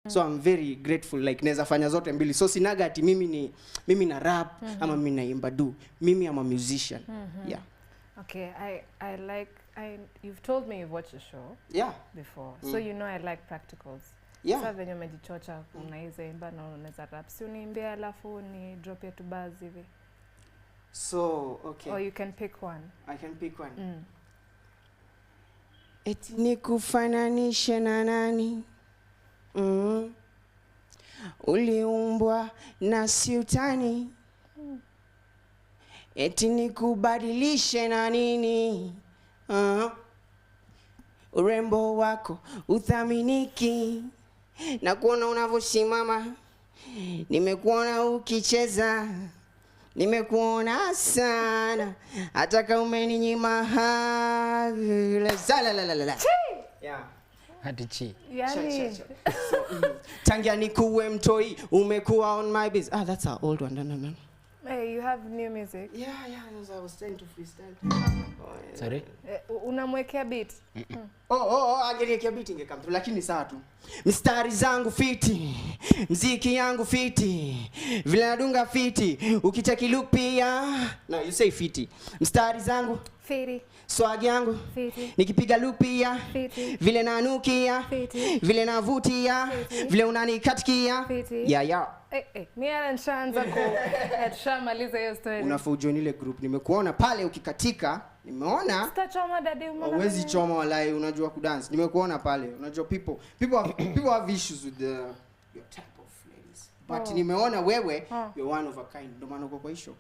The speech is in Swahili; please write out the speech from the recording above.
So I'm very grateful, like naweza fanya zote mbili. So sinaga ati mimi na rap ama mimi naimba do. Mimi am a musician. Yeah. Okay, you've told me you've watched the show before. So you know I like practicals. Yeah. Sasa venye umejichocha unaweza imba na unaweza rap. Si uniimbie alafu ni drop yetu buzz hivi. So, okay. Or you can pick one. I can pick one. Eti nikufananishe na nani? Uliumbwa na siutani. Eti nikubadilishe na nini? Urembo wako uthaminiki. Na kuona unavyosimama. Nimekuona ukicheza. Nimekuona sana. Hata kama umeninyima la. Yeah. Hadi chi. Yani. Tangia nikuwe mtoi umekuwa on my biz. That's our old one. No. Hey, you have new music? Yeah, I was trying to freestyle. Sorry? Unamwekea beat? Angeniwekea beat ingekam tu, lakini sawa tu. Mistari zangu fiti, mziki yangu fiti, vile nadunga fiti, ukitaki look pia. No, you say fiti. Mistari zangu fiti, swag yangu fiti, nikipiga look pia fiti, vile nanukia fiti, vile navutia, vile unanikatikia. Yeah. Mimi anaanza tushamaliza hiyo story. Unafujua ile group nimekuona pale ukikatika, nimeona sitachoma dadi umeona. Huwezi choma walai, unajua kudance. Nimekuona pale, unajua people have issues with your type of ladies. But nimeona wewe you're one of a kind. Ndio maana uko kwa show.